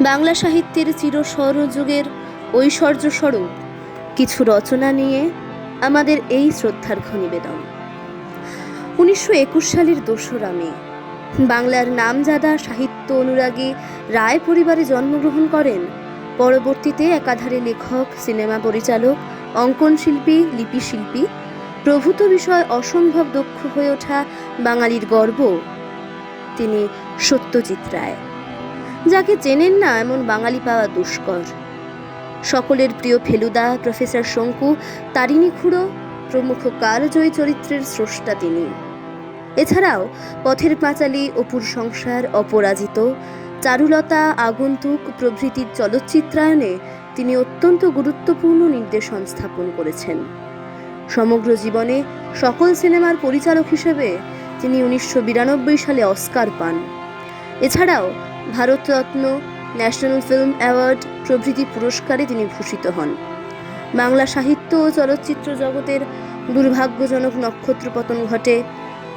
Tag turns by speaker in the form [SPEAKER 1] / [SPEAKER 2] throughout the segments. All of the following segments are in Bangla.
[SPEAKER 1] বাংলা সাহিত্যের চিরস্বরযুগের ঐশ্বর্য স্বরূপ কিছু রচনা নিয়ে আমাদের এই শ্রদ্ধার্ঘ নিবেদন। 1921 সালের 2রা মে বাংলার নামজাদা সাহিত্য অনুরাগী রায় পরিবারে জন্মগ্রহণ করেন পরবর্তীতে একাধারে লেখক, সিনেমা পরিচালক, অঙ্কন শিল্পী, লিপিশিল্পী প্রভূত বিষয় অসম্ভব দক্ষ হয়ে ওঠা বাঙালির গর্ব তিনি সত্যজিৎ রায়। যাকে চেনেন না এমন বাঙালি পাওয়া দুষ্কর। সকলের প্রিয় ফেলুদা, প্রফেসর শঙ্কু, তারিণী খুড়ো প্রমুখ কালজয়ী চরিত্রের স্রষ্টা তিনি। এছাড়াও পথের পাঁচালী, অপুর সংসার, অপরাজিত, চারুলতা, আগন্তুক প্রভৃতির চলচ্চিত্রায়নে তিনি অত্যন্ত গুরুত্বপূর্ণ নির্দেশন স্থাপন করেছেন। সমগ্র জীবনে সকল সিনেমার পরিচালক হিসেবে তিনি 1992 সালে অস্কার পান। এছাড়াও ভারতরত্ন, ন্যাশনাল ফিল্ম অ্যাওয়ার্ড প্রভৃতি পুরস্কারে তিনি ভূষিত হন। বাংলা সাহিত্য ও চলচ্চিত্র জগতের দুর্ভাগ্যজনক নক্ষত্রপতন ঘটে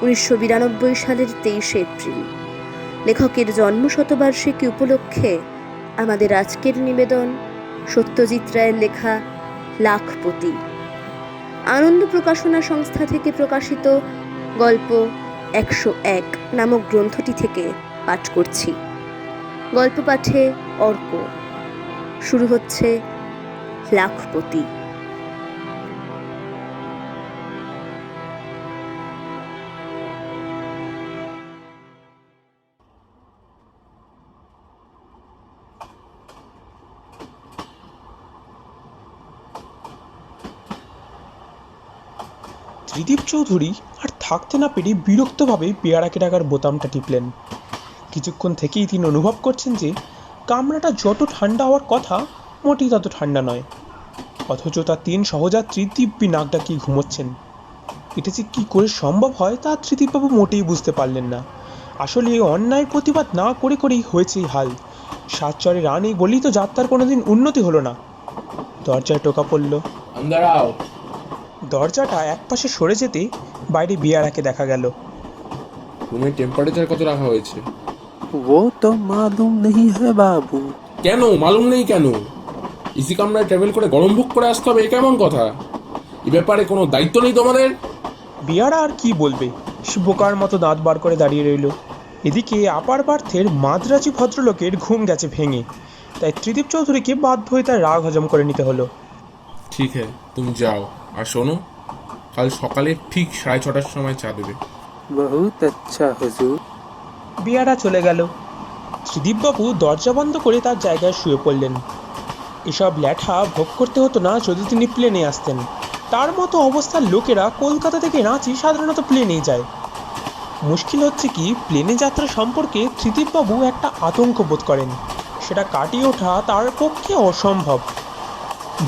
[SPEAKER 1] 1992 সালের 23 এপ্রিল। লেখকের জন্মশতবার্ষিকী উপলক্ষে আমাদের আজকের নিবেদন সত্যজিৎ রায়ের লেখা লাখপতি। আনন্দ প্রকাশনা সংস্থা থেকে প্রকাশিত গল্প 101 নামক গ্রন্থটি থেকে পাঠ করছি। গল্প পাঠে অর্ক। শুরু হচ্ছে লাখপতি।
[SPEAKER 2] ত্রিদীপ চৌধুরী আর থাকতে না পেরে বিরক্তভাবে পেয়ারাকে ডাকার বোতামটা টিপলেন। কিছুক্ষণ থেকেই তিনি অনুভব করছেন যে কামরাটা যত ঠান্ডা হওয়ার কথা মোটেই তত ঠান্ডা নয়, অথচ তার 3 সহযাত্রী দিব্যি নাক ডাকিয়ে ঘুমোচ্ছেন। এটা যে কী করে সম্ভব হয় তা ত্রিদীপবাবু মোটেই বুঝতে পারলেন না। আসলে এই অন্যায়ের প্রতিবাদ না করে করেই হয়েছে এই হাল। সাতচরে রান এই বলেই তো যাত্রার কোনোদিন উন্নতি হলো না। দরজায় টোকা পড়ল। দরজাটা একপাশে সরে যেতে বাইরে বিয়ারাকে দেখা গেল।
[SPEAKER 3] রুমের টেম্পারেচার কত রাখা হয়েছে?
[SPEAKER 4] वो तो मालूम नहीं है बाबू।
[SPEAKER 3] কেন মালুম নেই কেন? ইসি কামরায় ট্রাভেল করে গরম বুক করে আসতে হবে, এ কেমন কথা? এ ব্যাপারে কোনো দায়িত্ব নেই তোমাদের?
[SPEAKER 2] বিয়ারা আর কি বলবে, সে বোকার মতো দাঁত বার করে দাঁড়িয়ে রইল। এদিকে আপার পার্থের মাদ্রাজি ভদ্রলোকের ঘুম গেছে ভেঙে, তাই ত্রিদীপ চৌধুরীকে বাধ্য হয়ে তার রাগ হজম করে নিতে হলো।
[SPEAKER 3] ঠিক হ্যাঁ, তুমি যাও। আর শোনো, কাল সকালে ঠিক 6:30টার সময় চা দেবে।
[SPEAKER 4] बहुत अच्छा हुजूर।
[SPEAKER 2] বিয়ারা চলে গেল। ত্রিদীপবাবু দরজা বন্ধ করে তার জায়গায় শুয়ে পড়লেন। এসব ল্যাঠা ভোগ করতে হতো না যদি তিনি প্লেনে আসতেন। তার মতো অবস্থার লোকেরা কলকাতা থেকে রাঁচি সাধারণত প্লেনেই যায়। মুশকিল হচ্ছে কি, প্লেনে যাত্রা সম্পর্কে ত্রিদীপবাবু একটা আতঙ্ক বোধ করেন। সেটা কাটিয়ে ওঠা তার পক্ষে অসম্ভব।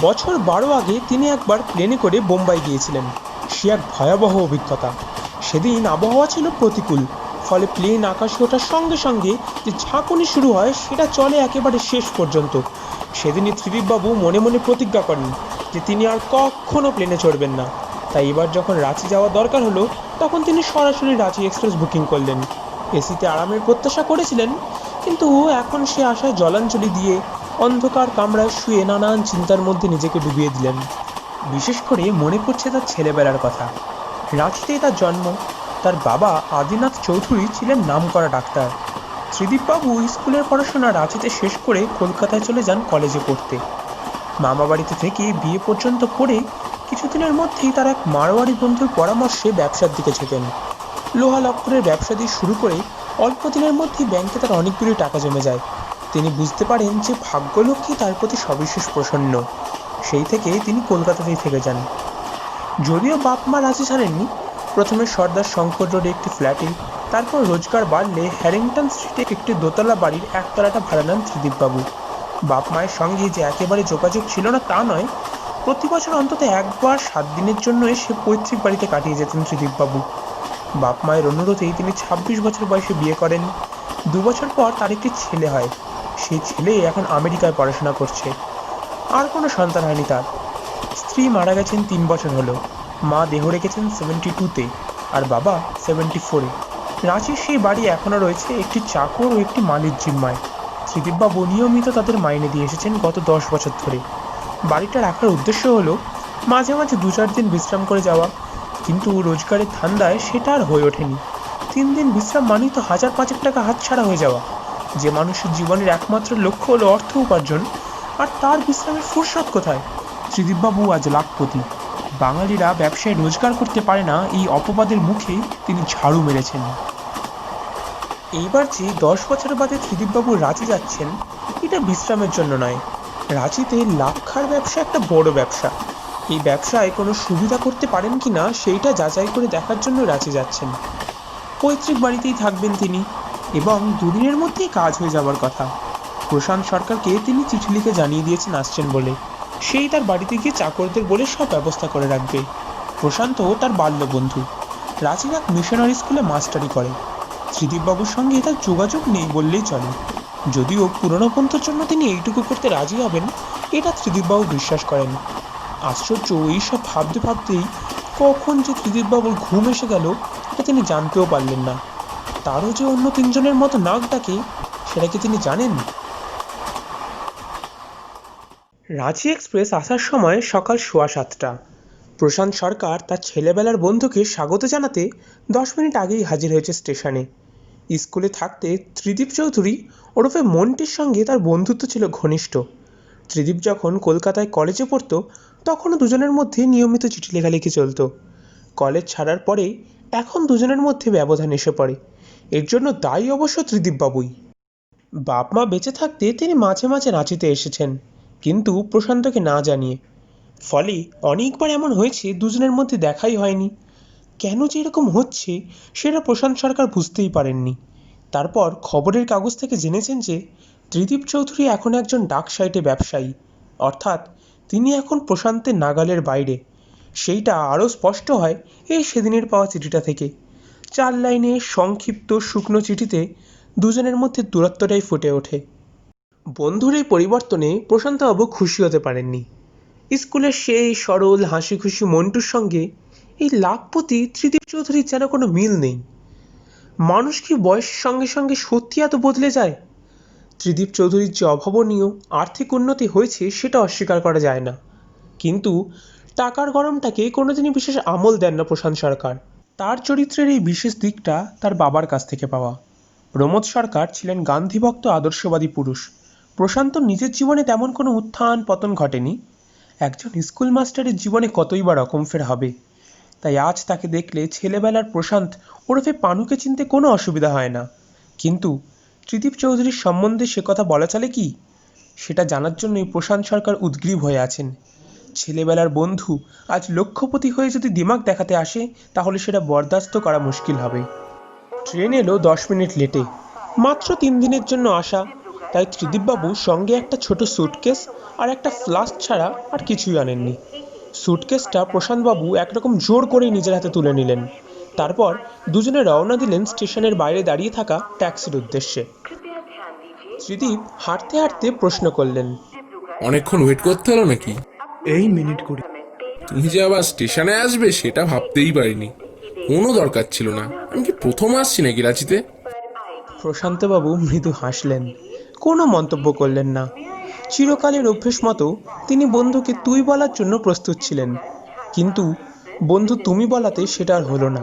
[SPEAKER 2] বছর 12 আগে তিনি একবার প্লেনে করে বোম্বাই গিয়েছিলেন। সে এক ভয়াবহ অভিজ্ঞতা। সেদিন আবহাওয়া ছিল প্রতিকূল, ফলে প্লেন আকাশে ওঠার সঙ্গে সঙ্গে যে ঝাঁকুনি শুরু হয় সেটা চলে একেবারে শেষ পর্যন্ত। সেদিনই ত্রিদীপবাবু মনে মনে প্রতিজ্ঞা করেন যে তিনি আর কখনো প্লেনে চড়বেন না। তাই এবার যখন রাঁচি যাওয়ার দরকার হলো তখন তিনি সরাসরি রাঁচি এক্সপ্রেস বুকিং করলেন। এসিতে আরামের প্রত্যাশা করেছিলেন, কিন্তু এখন সে আশায় জলাঞ্জলি দিয়ে অন্ধকার কামরায় শুয়ে নানান চিন্তার মধ্যে নিজেকে ডুবিয়ে দিলেন। বিশেষ করে মনে পড়ছে তার ছেলেবেলার কথা। রাঁচিতেই তার জন্ম। তার বাবা আদিনাথ চৌধুরী ছিলেন নামকরা ডাক্তার। ত্রিদীপবাবু স্কুলের পড়াশোনা রাঁচিতে শেষ করে কলকাতায় চলে যান কলেজে পড়তে। মামা বাড়িতে থেকে বিয়ে পর্যন্ত পড়ে কিছুদিনের মধ্যেই তার এক মারোয়ারি বন্ধুর পরামর্শে ব্যবসার দিকে ঝেঁকেন। লোহা লক্করের ব্যবসা দিয়ে শুরু করে অল্প দিনের মধ্যেই ব্যাংকে তার অনেকগুলি টাকা জমে যায়। তিনি বুঝতে পারেন যে ভাগ্যলক্ষ্মী তার প্রতি সবিশেষ প্রসন্ন। সেই থেকে তিনি কলকাতাতেই থেকে যান। যদিও বাপ মা রাজি ছাড়েননি। প্রথমে সর্দার শঙ্কর রোডে একটি ফ্ল্যাটে, তারপর রোজগার বাড়লে হ্যারিংটন স্ট্রিটে একটি দোতলা বাড়ির একতলাটা ভাড়া নেন ত্রিদীপবাবু। বাপ মায়ের সঙ্গে যে একেবারে যোগাযোগ ছিল না তা নয়, প্রতি বছর অন্তত একবার 7 দিনের জন্য এসে পৈতৃক বাড়িতে কাটিয়ে যেতেন ত্রিদীপবাবু। বাপ মায়ের অনুরোধেই তিনি 26 বছর বয়সে বিয়ে করেন। 2 বছর পর তার একটি ছেলে হয়। সেই ছেলে এখন আমেরিকায় পড়াশোনা করছে। আর কোনো সন্তান হয়নি তার। স্ত্রী মারা গেছেন 3 বছর হলো। মা দেহ রেখেছেন 72-তে আর বাবা 74-এ। রাঁচির সেই বাড়ি এখনও রয়েছে একটি চাকর ও একটি মালির জিম্মায়। ত্রিদীপবাবু নিয়মিত তাদের মাইনে দিয়ে এসেছেন গত 10 বছর ধরে। বাড়িটা রাখার উদ্দেশ্য হলো মাঝে মাঝে 2-4 দিন বিশ্রাম করে যাওয়া, কিন্তু রোজগারের ধান্দায় সেটা আর হয়ে ওঠেনি। 3 দিন বিশ্রাম মানেই তো 1000-5 টাকা হাতছাড়া হয়ে যাওয়া। যে মানুষের জীবনের একমাত্র লক্ষ্য হলো অর্থ উপার্জন, আর তার বিশ্রামের ফুরসত কোথায়? ত্রিদীপবাবু আজ লাখপতি। বাঙালিরা ব্যবসায় রোজগার করতে পারে না, এই অপবাদের মুখে তিনি ঝাড়ু মেরেছেন। এইবার যে 10 বছর বাদে ত্রিদীপবাবু রাঁচি যাচ্ছেন, এটা বিশ্রামের জন্য নয়। রাঁচিতে লাক্ষার ব্যবসা একটা বড় ব্যবসা। এই ব্যবসায় কোনো সুবিধা করতে পারেন কি না সেইটা যাচাই করে দেখার জন্য রাঁচি যাচ্ছেন। পৈতৃক বাড়িতেই থাকবেন তিনি, এবং দুদিনের মধ্যেই কাজ হয়ে যাবার কথা। প্রশান্ত সরকারকে তিনি চিঠি লিখে জানিয়ে দিয়েছেন আসছেন বলে। সেই তার বাড়িতে গিয়ে চাকরদের বলে সব ব্যবস্থা করে রাখবে। প্রশান্ত তার বাল্য বন্ধু, রাঁচির এক মিশনারি স্কুলে মাস্টারি করে। ত্রিদীপবাবুর সঙ্গে তার যোগাযোগ নেই বললেই চলে। যদিও পুরনো বন্ধুর জন্য তিনি এইটুকু করতে রাজি হবেন, এটা ত্রিদীপবাবু বিশ্বাস করেন। আশ্চর্য, এইসব ভাবতে ভাবতেই কখন যে ত্রিদীপবাবুর ঘুম এসে গেল এটা তিনি জানতেও পারলেন না। তারও যে অন্য 3 জনের মতো নাক ডাকে, সেটা কি তিনি জানেন? রাঁচি এক্সপ্রেস আসার সময় সকাল 7:15। প্রশান্ত সরকার তার ছেলেবেলার বন্ধুকে স্বাগত জানাতে 10 মিনিট আগেই হাজির হয়েছে স্টেশনে। স্কুলে থাকতে ত্রিদীপ চৌধুরী ওরফে মন্টির সঙ্গে তার বন্ধুত্ব ছিল ঘনিষ্ঠ। ত্রিদীপ যখন কলকাতায় কলেজে পড়তো, তখনও দুজনের মধ্যে নিয়মিত চিঠি লেখালেখি চলতো। কলেজ ছাড়ার পরে এখন দুজনের মধ্যে ব্যবধান এসে পড়ে। এর জন্য দায়ী অবশ্য ত্রিদীপবাবুই। বাপ মা বেঁচে থাকতে তিনি মাঝে মাঝে রাঁচিতে এসেছেন, কিন্তু প্রশান্তকে না জানিয়ে। ফলে অনেকবার এমন হয়েছে দুজনের মধ্যে দেখাই হয়নি। কেন যে এরকম হচ্ছে সেটা প্রশান্ত সরকার বুঝতেই পারেননি। তারপর খবরের কাগজ থেকে জেনেছেন যে ত্রিদীপ চৌধুরী এখন একজন ডাক সাইটে ব্যবসায়ী, অর্থাৎ তিনি এখন প্রশান্তের নাগালের বাইরে। সেইটা আরও স্পষ্ট হয় এই সেদিনের পাওয়া চিঠিটা থেকে। 4 লাইনের সংক্ষিপ্ত শুকনো চিঠিতে দুজনের মধ্যে দূরত্বটাই ফুটে ওঠে। বন্ধুর এই পরিবর্তনে প্রশান্তবাবু খুশি হতে পারেননি। স্কুলের সেই সরল হাসি খুশি মন্টুর সঙ্গে এই লাখপতি ত্রিদীপ চৌধুরীর যেন কোনো মিল নেই। মানুষ কি বয়সের সঙ্গে সঙ্গে সত্যি এত বদলে যায়? ত্রিদীপ চৌধুরীর যে অভাবনীয় আর্থিক উন্নতি হয়েছে সেটা অস্বীকার করা যায় না, কিন্তু টাকার গরমটাকে কোনোদিনই বিশেষ আমল দেন না প্রশান্ত সরকার। তার চরিত্রের এই বিশেষ দিকটা তার বাবার কাছ থেকে পাওয়া। প্রমোদ সরকার ছিলেন গান্ধীভক্ত আদর্শবাদী পুরুষ। প্রশান্ত নিজের জীবনে তেমন কোনো উত্থান পতন ঘটেনি। একজন স্কুল মাস্টারের জীবনে কতই বা রকমফের হবে। তাই আজ তাকে দেখলে ছেলেবেলার প্রশান্ত ওরফে পানুকে চিনতে কোনো অসুবিধা হয় না। কিন্তু ত্রিদীপ চৌধুরীর সম্বন্ধে সে কথা বলা চলে কি, সেটা জানার জন্যই প্রশান্ত সরকার উদ্গ্রীব হয়ে আছেন। ছেলেবেলার বন্ধু আজ লক্ষ্যপতি হয়ে যদি দিমাগ দেখাতে আসে, তাহলে সেটা বরদাস্ত করা মুশকিল হবে। ট্রেন এলো 10 মিনিট লেটে। মাত্র 3 দিনের জন্য আসা, তাই ত্রিদীপবাবু সঙ্গে একটা ছোট স্যুটকেস আর একটা ফ্লাস্ক ছাড়া আর কিছুই আনেননি। স্যুটকেসটা প্রশান্তবাবু একরকম জোর করেই নিজের হাতে তুলে নিলেন। তারপর দুজনে রওনা দিলেন স্টেশনের বাইরে দাঁড়িয়ে থাকা ট্যাক্সির উদ্দেশ্যে। ত্রিদীপ হাঁটতে হাঁটতে প্রশ্ন করলেন,
[SPEAKER 3] অনেকক্ষণ ওয়েট করতে হলো নাকি?
[SPEAKER 4] এই মিনিট 20।
[SPEAKER 3] তুমি যে আবার স্টেশনে আসবে সেটা ভাবতেই পারিনি। কোনো দরকার ছিল না। আমি কি প্রথম আসছি নাকি রাঁচিতে?
[SPEAKER 2] প্রশান্তবাবু মৃদু হাসলেন, কোনো মন্তব্য করলেন না। চিরকালের অভ্যেস মতো তিনি বন্ধুকে তুই বলার জন্য প্রস্তুত ছিলেন, কিন্তু বন্ধু তুমি বলাতে সেটা আর হলো না।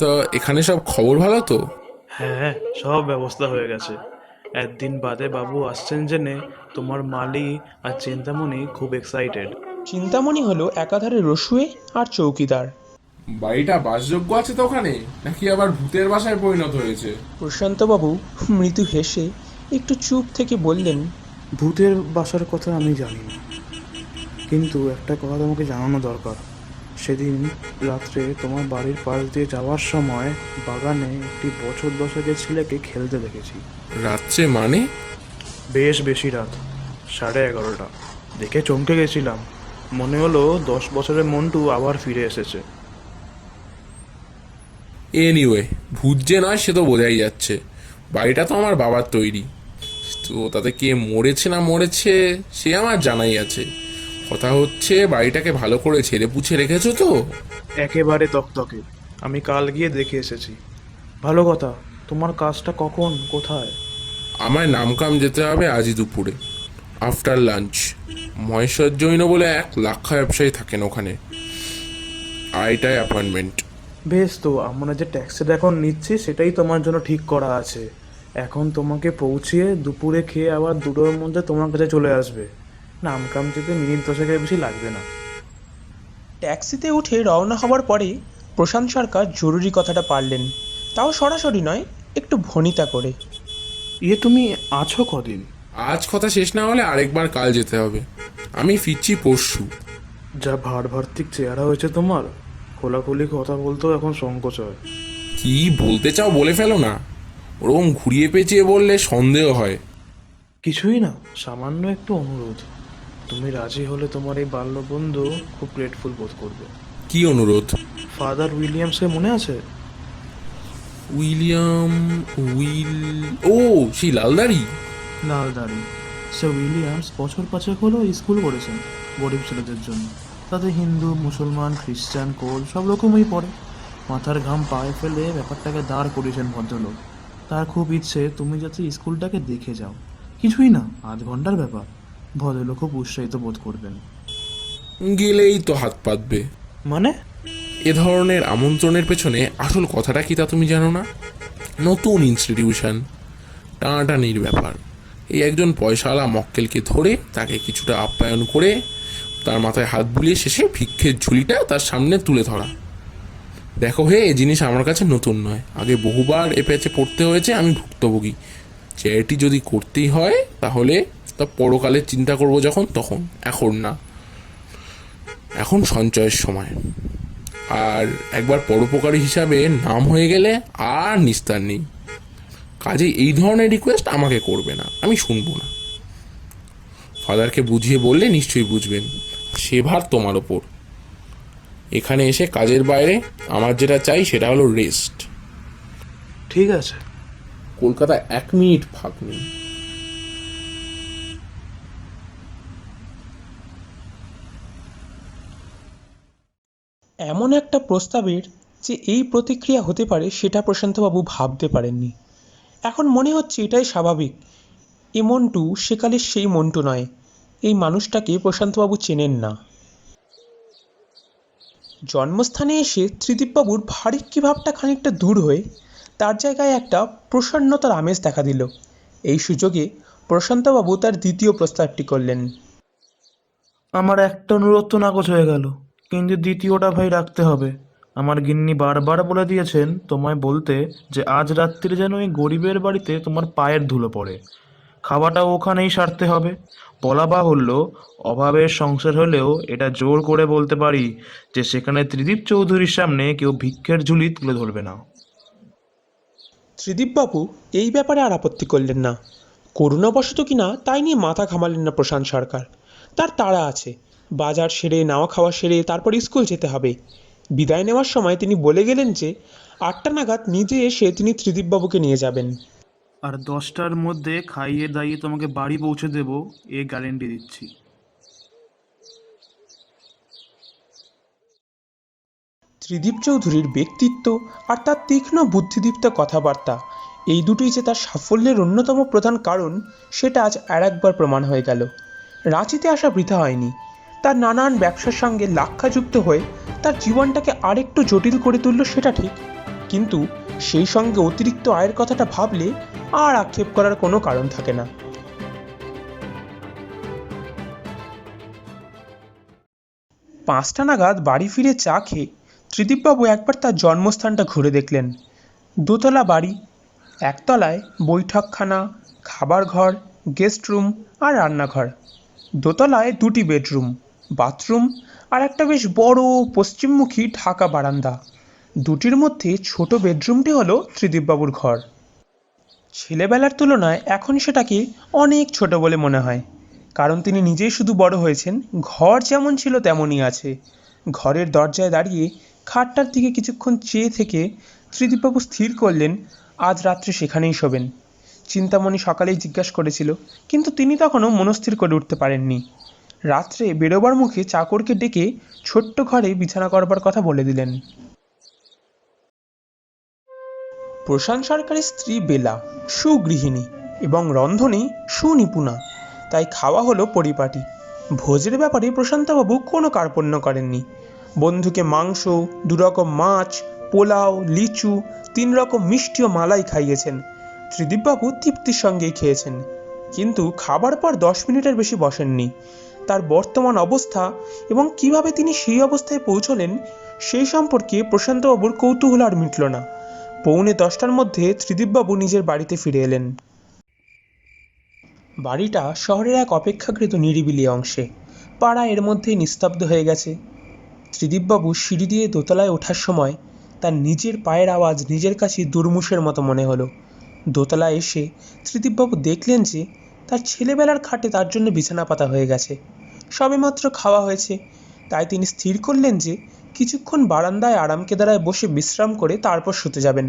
[SPEAKER 3] তো এখানে সব খবর ভালো তো?
[SPEAKER 5] হ্যাঁ, সব ব্যবস্থা হয়ে গেছে। একদিন বাদে বাবু আসছেন জেনে তোমার মালি আর চিন্তামণি খুব এক্সাইটেড।
[SPEAKER 2] চিন্তামণি হলো একাধারে রসুয়ে আর চৌকিদার।
[SPEAKER 3] বাড়িটা বাসযোগ্য আছে তো ওখানে, নাকি আবার ভূতের বাসায় পরিণত হয়েছে?
[SPEAKER 2] প্রশান্তবাবু মৃদু হেসে একটু চুপ থেকে বললেন,
[SPEAKER 6] ভূতের বাসার কথা আমি জানি না, কিন্তু একটা কথা তোমাকে জানানো দরকার। সেদিন রাত্রে তোমার বাড়ির পাশ দিয়ে যাওয়ার সময় বাগানে একটি বছর 10-এর ছেলেকে খেলতে দেখেছি।
[SPEAKER 3] রাত্রে মানে?
[SPEAKER 6] বেশ বেশি রাত, 11:30। দেখে চমকে গেছিলাম। মনে হলো 10 বছরের মন্টু আবার ফিরে এসেছে।
[SPEAKER 3] এনিওয়ে, ভূত যে নয় সে তো বোঝাই যাচ্ছে। বাড়িটা তো আমার বাবার তৈরি, তো তাতে কে মরেছে না মরেছে সে আমার জানাই আছে। কথা হচ্ছে বাড়িটাকে ভালো করে ছেড়ে পুছে রেখেছো তো?
[SPEAKER 6] একেবারে তকতকে। আমি কাল গিয়ে দেখে এসেছি। ভালো কথা, তোমার কাজটা কখন, কোথায়?
[SPEAKER 3] আমায় নামকাম যেতে হবে আজই দুপুরে, আফটার লাঞ্চ। মহেশ্বর জৈন বলে এক লাক্ষা ব্যবসায়ী থাকেন ওখানে, আইটায় অ্যাপয়েন্টমেন্ট।
[SPEAKER 6] বেশ, তো আমরা যে ট্যাক্সিটা এখন নিচ্ছি সেটাই তোমার জন্য ঠিক করা আছে। এখন তোমাকে পৌঁছিয়ে দুপুরে খেয়ে আবার 2টোর মধ্যে তোমার কাছে চলে আসবে। নামকাম যেতে মিনিট 10-এর বেশি লাগবে না।
[SPEAKER 2] ট্যাক্সিতে উঠে রওনা হওয়ার পরে প্রশান্ত সরকার জরুরি কথাটা পারলেন, তাও সরাসরি নয়, একটু ভনিতা করে।
[SPEAKER 6] তুমি আছো কদিন?
[SPEAKER 3] আজ কথা শেষ না হলে আরেকবার কাল যেতে হবে। আমি ফিরছি পরশু।
[SPEAKER 6] যা ভার্তিক চেহারা হয়েছে তোমার, খোলাখুলি কথা বলতেও এখন সংকোচ হয়।
[SPEAKER 3] কি বলতে চাও বলে ফেলো না, ওরকম ঘুরিয়ে পেঁচিয়ে বললে সন্দেহ হয়।
[SPEAKER 6] কিছুই না, সামান্য একটু অনুরোধ। তুমি রাজি হলে তোমার এই বাল্যবন্ধু খুব গ্রেটফুল বোধ করবে।
[SPEAKER 3] কি অনুরোধ?
[SPEAKER 6] ফাদার উইলিয়ামসকে মনে আছে?
[SPEAKER 3] উইলিয়াম, ও সেই লালদাড়ি।
[SPEAKER 6] লাল দাড়ি। সে উইলিয়ামস বছর 5 হলো স্কুল করেছেন গরিব ছেলেদের জন্য। তাতে হিন্দু, মুসলমান, খ্রিস্টান, কোল সব রকমই পড়ে। মাথার ঘাম পায়ে ফেলে ব্যাপারটাকে দাঁড় করিয়েছেন ভদ্রলোক। তার খুব ইচ্ছে তুমি যাতে স্কুলটাকে দেখে যাও। কিছুই না, 8 ঘন্টার ব্যাপার। ভদ্রলোক খুব উৎসাহিত বোধ করবেন।
[SPEAKER 3] গেলেই তো হাত পাতবে।
[SPEAKER 6] মানে?
[SPEAKER 3] এ ধরনের আমন্ত্রণের পেছনে আসল কথাটা কি তা তুমি জানো না? নতুন ইনস্টিটিউশন, টানাটানির ব্যাপার। এই একজন পয়সাওয়ালা মক্কেলকে ধরে তাকে কিছুটা আপ্যায়ন করে তার মাথায় হাত বুলিয়ে শেষে ভিক্ষের ঝুলিটা তার সামনে তুলে ধরা। দেখো হে, এই জিনিস আমার কাছে নতুন নয়, আগে বহুবার এ প্যাচে পড়তে হয়েছে, আমি ভুক্তভোগী। চ্যারিটি যদি করতেই হয় তাহলে তা পরকালে চিন্তা করব যখন তখন, এখন না। এখন সঞ্চয়ের সময়। আর একবার পরোপকারী হিসাবে নাম হয়ে গেলে আর নিস্তার নেই। কাজেই এই ধরনের রিকোয়েস্ট আমাকে করবে না, আমি শুনবো না। ফাদারকে বুঝিয়ে বললে নিশ্চয়ই বুঝবেন, সে ভার তোমার ওপর। এখানে এসে কাজের বাইরে আমার যেটা চাই সেটা হলো রেস্ট।
[SPEAKER 6] ঠিক আছে।
[SPEAKER 3] কলকাতায় 1 মিনিট ফাঁক নেই।
[SPEAKER 2] এমন একটা প্রস্তাবের যে এই প্রতিক্রিয়া হতে পারে সেটা প্রশান্তবাবু ভাবতে পারেননি। এখন মনে হচ্ছে এটাই স্বাভাবিক। এ মন্টু সেকালের সেই মন্টু নয়। এই মানুষটাকে প্রশান্তবাবু চেনেন না। জন্মস্থানে এসে ত্রিদীপবাবুর ভারিক্কি ভাবটা খানিকটা দূর হয়ে তার জায়গায় একটা প্রসন্নতার আমেজ দেখা দিল। এই সুযোগে প্রশান্তবাবু তার দ্বিতীয় প্রস্তাবটি করলেন।
[SPEAKER 6] আমার একটা অনুরোধ তো নাকচ হয়ে গেল, কিন্তু দ্বিতীয়টা ভাই রাখতে হবে। আমার গিন্নি বারবার বলে দিয়েছেন তোমায় বলতে যে আজ রাত্রিরে যেন এই গরিবের বাড়িতে তোমার পায়ের ধুলো পড়ে। খাওয়াটাও ওখানেই সারতে হবে। বলা বাহুল্য, অভাবের সংসার হলেও এটা জোর করে বলতে পারি যে সেখানে ত্রিদীপ চৌধুরীর সামনে কেউ ভিক্ষের ঝুলি তুলে ধরবে না।
[SPEAKER 2] ত্রিদীপবাবু এই ব্যাপারে আর আপত্তি করলেন না। করুণাবশত কিনা তাই নিয়ে মাথা ঘামালেন না প্রশান্ত সরকার। তার তাড়া আছে, বাজার সেরে নাওয়া খাওয়া সেরে তারপর স্কুল যেতে হবে। বিদায় নেওয়ার সময় তিনি বলে গেলেন যে 8টা নাগাদ নিজে এসে তিনি ত্রিদীপবাবুকে নিয়ে যাবেন।
[SPEAKER 6] আর 10টার মধ্যে খাইয়ে দাইয়ে তোমাকে বাড়ি পৌঁছে দেবো, এ গ্যারেন্টি দিচ্ছি।
[SPEAKER 2] ত্রিদীপ চৌধুরীর ব্যক্তিত্ব আর তার তীক্ষ্ণ বুদ্ধিদীপ্ত কথাবার্তা, এই দুটোই যে তার সাফল্যের অন্যতম প্রধান কারণ সেটা আজ আর একবার প্রমাণ হয়ে গেল। রাঁচিতে আসা বৃথা হয়নি। তার নানান ব্যবসার সঙ্গে লাক্ষাযুক্ত হয়ে তার জীবনটাকে আরেকটু জটিল করে তুলল সেটা ঠিক, কিন্তু সেই সঙ্গে অতিরিক্ত আয়ের কথাটা ভাবলে আর আক্ষেপ করার কোনো কারণ থাকে না। 5টা নাগাদ বাড়ি ফিরে চা খেয়ে ত্রিদীপবাবু একবার তার জন্মস্থানটা ঘুরে দেখলেন। দোতলা বাড়ি, একতলায় বৈঠকখানা, খাবার ঘর, গেস্ট রুম আর রান্নাঘর। দোতলায় 2টি বেডরুম, বাথরুম আর একটা বেশ বড় পশ্চিমমুখী ঢাকা বারান্দা। দুটির মধ্যে ছোট বেডরুমটি হলো ত্রিদীপবাবুর ঘর। ছেলেবেলার তুলনায় এখন সেটাকে অনেক ছোট বলে মনে হয়, কারণ তিনি নিজেই শুধু বড় হয়েছেন। ঘর যেমন ছিল তেমনই আছে। ঘরের দরজায় দাঁড়িয়ে খাটটার দিকে কিছুক্ষণ চেয়ে থেকে ত্রিদীপবাবু স্থির করলেন আজ রাত্রে সেখানেই শোবেন। চিন্তামণি সকালেই জিজ্ঞাসা করেছিল, কিন্তু তিনি তখনও মনস্থির করে উঠতে পারেননি। রাত্রে বেরোবার মুখে চাকরকে ডেকে ছোট্ট ঘরে বিছানা করবার কথা বলে দিলেন। প্রশান্ত সরকারের স্ত্রী বেলা সুগৃহিণী, এবং রন্ধনে সুনিপুণা, তাই খাওয়া হলো পরিপাটি। ভোজের ব্যাপারে প্রশান্তবাবু কোনো কার্পণ্য করেননি। বন্ধুকে মাংস, 2 রকম মাছ, পোলাও, লিচু, 3 রকম মিষ্টি ও মালাই খাইয়েছেন। ত্রিদীপবাবু তৃপ্তির সঙ্গেই খেয়েছেন, কিন্তু খাবার পর 10 মিনিটের বেশি বসেননি। তার বর্তমান অবস্থা এবং কিভাবে তিনি সেই অবস্থায় পৌঁছলেন সেই সম্পর্কে প্রশান্তবাবুর কৌতূহল আর মিটল না। 9:45টার মধ্যে ত্রিদীপবাবু নিজের বাড়িতে ফিরে এলেন। বাড়িটা শহরের এক অপেক্ষাকৃত নিরিবিলি অংশে। পাড়া এর মধ্যেই নিস্তব্ধ হয়ে গেছে। ত্রিদীপবাবু সিঁড়ি দিয়ে দোতলায় ওঠার সময় তার নিজের পায়ের আওয়াজ নিজের কাছে দুর্মুষের মতো মনে হলো। দোতলায় এসে ত্রিদীপবাবু দেখলেন যে তার ছেলেবেলার খাটে তার জন্য বিছানা পাতা হয়ে গেছে। সবেমাত্র খাওয়া হয়েছে, তাই তিনি স্থির করলেন যে কিছুক্ষণ বারান্দায় আরামকেদারায় বসে বিশ্রাম করে তারপর শুতে যাবেন।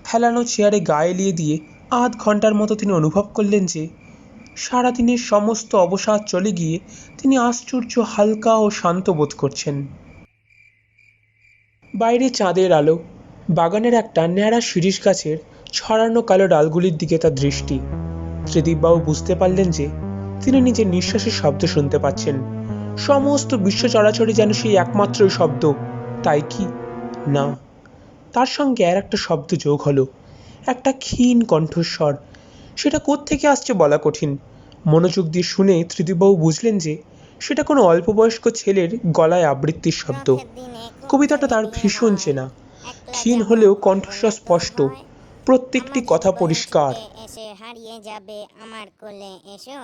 [SPEAKER 2] হেলানো চেয়ারে গা এলিয়ে দিয়ে আধ ঘন্টার মতো তিনি অনুভব করলেন যে সারাদিনের সমস্ত অবসাদ চলে গিয়ে তিনি আশ্চর্য হালকা ও শান্ত বোধ করছেন। বাইরে চাঁদের আলো, বাগানের একটা ন্যাড়া শিরীষ গাছের ছড়ানো কালো ডালগুলির দিকে তার দৃষ্টি। ত্রিদীপবাবু বুঝতে পারলেন যে তিনি নিজের নিঃশ্বাসের শব্দ শুনতে পাচ্ছেন। সমস্ত বিশ্ব চরাচরে যেন সেই একমাত্রই শব্দ। তাই কি না, তার সঙ্গে আর একটা শব্দ যোগ হলো, একটা ক্ষীণ কণ্ঠস্বর। সেটা কোত্থেকে আসছে বলা কঠিন। মনোযোগ দিয়ে শুনে ত্রিদীপবাবু বুঝলেন যে সেটা কোনো অল্পবয়স্ক ছেলের গলায় আবৃত্তির শব্দ। কবিতাটা তার ভীষণ চেনা। ক্ষীণ হলেও কণ্ঠস্বর স্পষ্ট, প্রত্যেকটি কথা পরিষ্কার।
[SPEAKER 7] এসে হারিয়ে যাবে আমার কোলে এসো,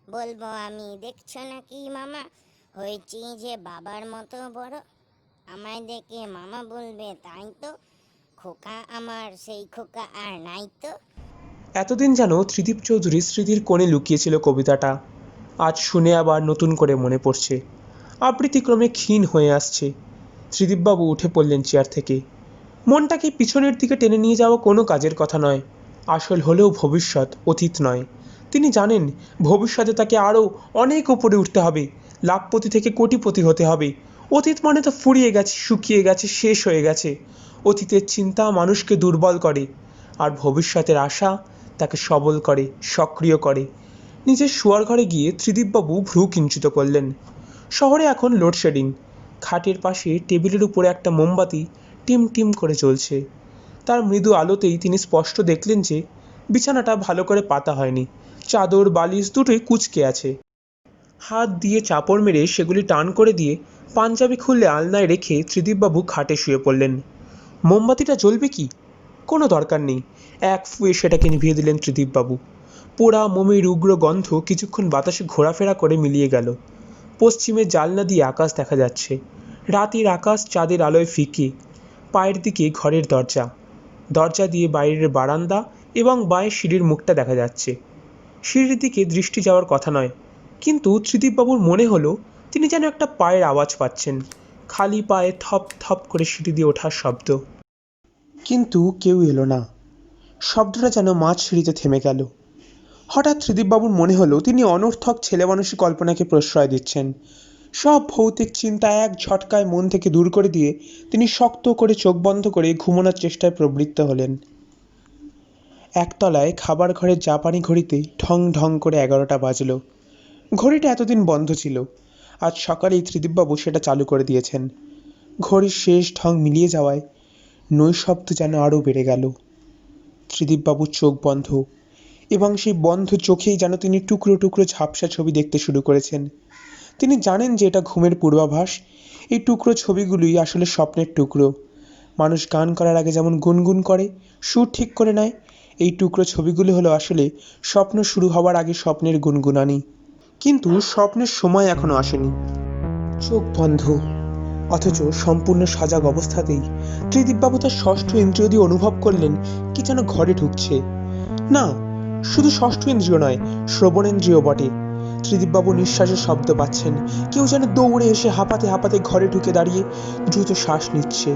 [SPEAKER 7] বলবো আমি দেখছো নাকি মামা, হয়েছি যে বাবার মতো বড়, আমায় দেখে মামা বলবে তাই তো, খোকা আমার সেই খোকা আর নাই তো।
[SPEAKER 2] এতদিন যেন ত্রিদীপ চৌধুরী স্মৃতির কোণে লুকিয়েছিল কবিতাটা, আজ শুনে আবার নতুন করে মনে পড়ছে। আবৃত্তিক্রমে ক্ষীণ হয়ে আসছে। ত্রিদীপবাবু উঠে পড়লেন চেয়ার থেকে। মনটাকে পিছনের দিকে টেনে নিয়ে যাওয়া কোনো কাজের কথা নয়। আসল হলেও ভবিষ্যৎ, অতীত নয়। তিনি জানেন ভবিষ্যতে তাকে আরও অনেক উপরে উঠতে হবে, লাখপতি থেকে কোটিপতি হতে হবে। অতীত মানে তো ফুরিয়ে গেছে, শুকিয়ে গেছে, শেষ হয়ে গেছে। অতীতের চিন্তা মানুষকে দুর্বল করে, আর ভবিষ্যতের আশা তাকে সবল করে, সক্রিয় করে। নিজের শোয়ার ঘরে গিয়ে ত্রিদীপবাবু ভ্রু কিঞ্চিত করলেন। শহরে এখন লোডশেডিং। খাটের পাশে টেবিলের উপরে একটা মোমবাতি টিম টিম করে জ্বলছে। তার মৃদু আলোতেই তিনি স্পষ্ট দেখলেন যে বিছানাটা ভালো করে পাতা হয়নি, চাদর বালিশ দুটোই কুঁচকে আছে। হাত দিয়ে চাপড় মেরে সেগুলি টান করে দিয়ে পাঞ্জাবি খুলে আলনায় রেখে ত্রিদীপবাবু খাটে শুয়ে পড়লেন। মোমবাতিটা জ্বলবে কি? কোনো দরকার নেই। এক ফুঁয়ে সেটাকে নিভিয়ে দিলেন ত্রিদীপবাবু। পোড়া মোমের উগ্র গন্ধ কিছুক্ষণ বাতাসে ঘোরাফেরা করে মিলিয়ে গেল। পশ্চিমের জানলা দিয়ে আকাশ দেখা যাচ্ছে। রাতের আকাশ চাঁদের আলোয় ফিকে। পায়ের দিকে ঘরের দরজা, দরজা দিয়ে বাইরের বারান্দা এবং বাঁয়ের সিঁড়ির মুখটা দেখা যাচ্ছে। সিঁড়ির দিকে দৃষ্টি যাওয়ার কথা নয়, কিন্তু ত্রিদীপবাবুর মনে হলো তিনি যেন একটা পায়ের আওয়াজ পাচ্ছেন, খালি পায়ে থপ থপ করে সিঁড়ি দিয়ে ওঠার শব্দ। কিন্তু কেউ এলো না। শব্দটা যেন মাঝ সিঁড়িতে থেমে গেল। হঠাৎ ত্রিদীপবাবুর মনে হলো তিনি অনর্থক ছেলেমানুষি কল্পনাকে প্রশ্রয় দিচ্ছেন। সব ভৌতিক চিন্তা এক ঝটকায় মন থেকে দূর করে দিয়ে তিনি শক্ত করে চোখ বন্ধ করে ঘুমানোর চেষ্টায় প্রবৃত্ত হলেন। একতলায় খাবার ঘরের জাপানি ঘড়িতে ঢং ঢং করে 11টা বাজল। ঘড়িটা এতদিন বন্ধ ছিল, আজ সকালেই ত্রিদীপবাবু সেটা চালু করে দিয়েছেন। ঘড়ির শেষ ঢং মিলিয়ে যাওয়ায় নৈশব্দ যেন আরও বেড়ে গেল। ত্রিদীপবাবুর চোখ বন্ধ, এবং সেই বন্ধ চোখেই যেন তিনি টুকরো টুকরো ঝাপসা ছবি দেখতে শুরু করেছেন। তিনি জানেন যে এটা ঘুমের পূর্বাভাস। এই টুকরো ছবিগুলোই আসলে স্বপ্নের টুকরো। মানুষ গান করার আগে যেমন গুনগুন করে, সুর ঠিক করে নেয়, এই টুকরো ছবিগুলো হলো আসলে স্বপ্ন শুরু হওয়ার আগে স্বপ্নের গুনগুনানি। কিন্তু স্বপ্নের সময় এখনো আসেনি। চোখ বন্ধ, অথচ সম্পূর্ণ সজাগ অবস্থাতেই ত্রিদীপবাবু তার ষষ্ঠ ইন্দ্রিয় দিয়ে অনুভব করলেন কি যেন ঘরে ঢুকছে। না, শুধু ষষ্ঠ ইন্দ্রিয় নয়, শ্রবণেন্দ্রিয় বটে। ত্রিদীপবাবু নিঃশ্বাসের শব্দ পাচ্ছেন। কেউ যেন দৌড়ে এসে হাঁপাতে হাঁপাতে ঘরে ঢুকে দাঁড়িয়ে দ্রুত শ্বাস নিচ্ছে।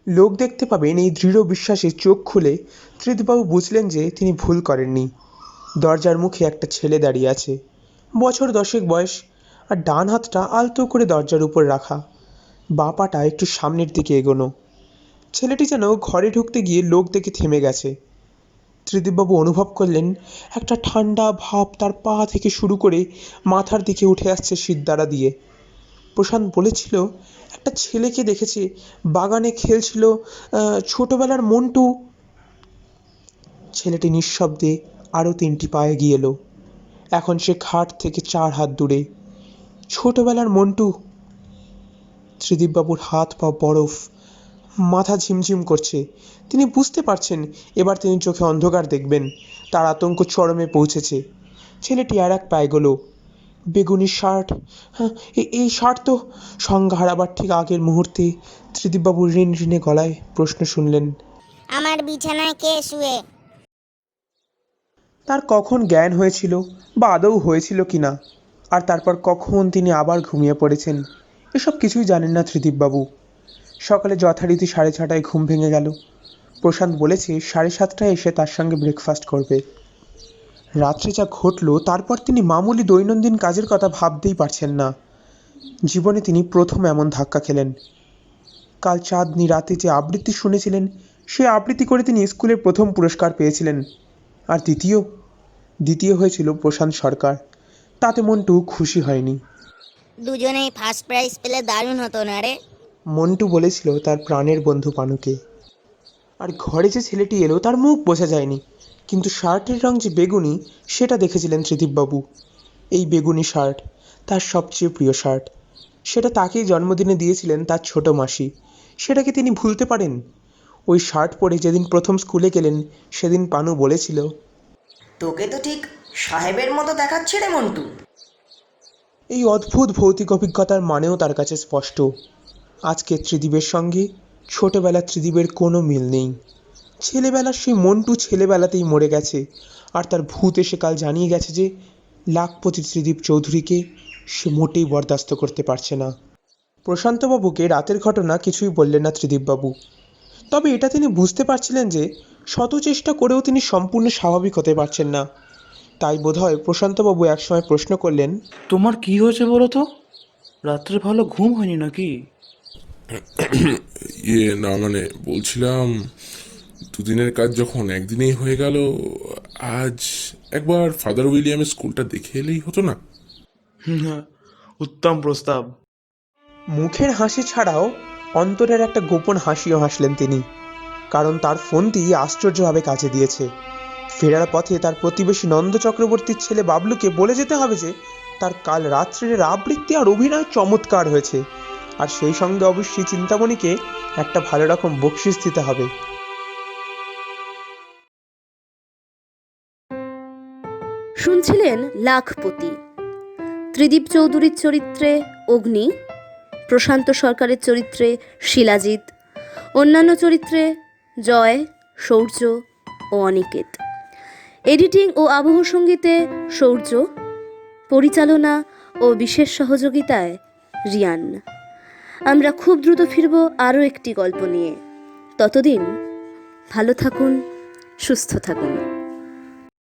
[SPEAKER 2] লোক দেখতে পাবেন এই দৃঢ় বিশ্বাসে চোখ খুলে ত্রিদীপবাবু বুঝলেন যে তিনি ভুল করেননি। দরজার মুখে একটা ছেলে দাঁড়িয়ে আছে, বছর 10 বয়স, আর ডান হাতটা আলতো করে দরজার উপর রাখা, বাঁ পাটা একটু সামনের দিকে এগোনো। ছেলেটি যেন ঘরে ঢুকতে গিয়ে লোক দেখে থেমে গেছে। ত্রিদীপবাবু অনুভব করলেন একটা ঠান্ডা ভাব তার পা থেকে শুরু করে মাথার দিকে উঠে আসছে শিরদাঁড়া দিয়ে। প্রশান্ত বলেছিল একটা ছেলেকে দেখেছে, বাগানে খেলছিল, ছোটবেলার মন্টু। ছেলেটি নিঃশব্দে আরও 3টি পা এগিয়ে এলো। এখন সে খাট থেকে 4 হাত দূরে। ছোটবেলার মন্টু। ত্রিদীপবাবুর হাত পা বরফ, মাথা ঝিমঝিম করছে। তিনি বুঝতে পারছেন এবার তিনি চোখে অন্ধকার দেখবেন। তার আতঙ্ক চরমে পৌঁছেছে। ছেলেটি আর এক পা এগোলো। বেগুনি শার্ট, হ্যাঁ, এই শার্ট তো। সংজ্ঞা হারাবার ঠিক আগের মুহূর্তে ত্রিদীপবাবু ঋণে গলায় প্রশ্ন শুনলেন,
[SPEAKER 7] আমার বিছানায় কে শুয়ে?
[SPEAKER 2] তার কখন জ্ঞান হয়েছিল বা আদৌ হয়েছিল কিনা, আর তারপর কখন তিনি আবার ঘুমিয়ে পড়েছেন, এসব কিছুই জানেন না ত্রিদীপবাবু। সকালে যথারীতি 6:30টায় ঘুম ভেঙে গেল। প্রশান্ত বলেছে 7:30টায় এসে তার সঙ্গে ব্রেকফাস্ট করবে। রাত্রে যা ঘটলো তারপর তিনি মামুলি দৈনন্দিন কাজের কথা ভাবতেই পারছেন না। জীবনে তিনি প্রথম এমন ধাক্কা খেলেন। কাল চাঁদনি রাতে যে আবৃত্তি শুনেছিলেন, সে আবৃত্তি করে তিনি স্কুলের প্রথম পুরস্কার পেয়েছিলেন। আর দ্বিতীয় হয়েছিল প্রশান্ত সরকার। তাতে মন্টু খুশি হয়নি।
[SPEAKER 7] দুজনেই ফার্স্ট প্রাইজ পেলে দারুণ হতো না রে?
[SPEAKER 2] মন্টু বলেছিল তার প্রাণের বন্ধু পানুকে। আর ঘরে যে ছেলেটি এলো তার মুখ বোঝা যায়নি, কিন্তু শার্টের রং যে বেগুনি সেটা দেখেছিলেন ত্রিদীপবাবু। এই বেগুনি শার্ট তার সবচেয়ে প্রিয় শার্ট। সেটা তাকেই জন্মদিনে দিয়েছিলেন তার ছোট মাসি। সেটাকে তিনি ভুলতে পারেন? ওই শার্ট পরে যেদিন প্রথম স্কুলে গেলেন সেদিন পানু বলেছিল,
[SPEAKER 8] তোকে তো ঠিক সাহেবের মতো দেখাচ্ছে রে মন্টু।
[SPEAKER 2] এই অদ্ভুত ভৌতিক অভিজ্ঞতার মানেও তার কাছে স্পষ্ট। আজকে ত্রিদীপের সঙ্গে ছোটবেলার ত্রিদীপের কোনো মিল নেই। ছেলেবেলার সেই মন্টু ছেলেবেলাতেই মরে গেছে, আর তার ভূত এসে কাল জানিয়ে গেছে যে লাখপতি ত্রিদীপ চৌধুরীকে সে মোটেই বরদাস্ত করতে পারছে না। প্রশান্তবাবুকে রাতের ঘটনা কিছুই বললেন না ত্রিদীপবাবু। তবে এটা তিনি বুঝতে পারছিলেন যে শত চেষ্টা করেও তিনি সম্পূর্ণ স্বাভাবিক হতে পারছেন না। তাই বোধহয় প্রশান্তবাবু একসময় প্রশ্ন করলেন,
[SPEAKER 6] তোমার কি হয়েছে বলো তো? রাত্রে ভালো ঘুম হয়নি নাকি?
[SPEAKER 3] না মানে বলছিলাম, দুদিনের কাজ যখন একদিনেই হয়ে গেল, আজ একবার ফাদার উইলিয়ামের স্কুলটা দেখে এলেই হতো না?
[SPEAKER 5] উত্তম প্রস্তাব।
[SPEAKER 2] মুখের হাসি ছাড়াও অন্তরের একটা গোপন হাসিও হাসলেন তিনি, কারণ তার ফোনটি আশ্চর্যভাবে কাজে দিয়েছে। ফেরার পথে তার প্রতিবেশী নন্দ চক্রবর্তীর ছেলে বাবলুকে বলে যেতে হবে যে তার কাল রাত্রের আবৃত্তি আর অভিনয় চমৎকার হয়েছে, আর সেই সঙ্গে অবশ্যই চিন্তামণিকে একটা ভালো রকম বকশিস দিতে হবে।
[SPEAKER 1] শুনছিলেন লাখপতি। ত্রিদীপ চৌধুরীর চরিত্রে অগ্নি, প্রশান্ত সরকারের চরিত্রে শিলাজিৎ, অন্যান্য চরিত্রে জয়, শৌর্য ও অনিকেত। এডিটিং ও আবহ সঙ্গীতে শৌর্য, পরিচালনা ও বিশেষ সহযোগিতায় রিয়ান। আমরা খুব দ্রুত ফিরব আরও একটি গল্প নিয়ে। ততদিন ভালো থাকুন, সুস্থ থাকুন।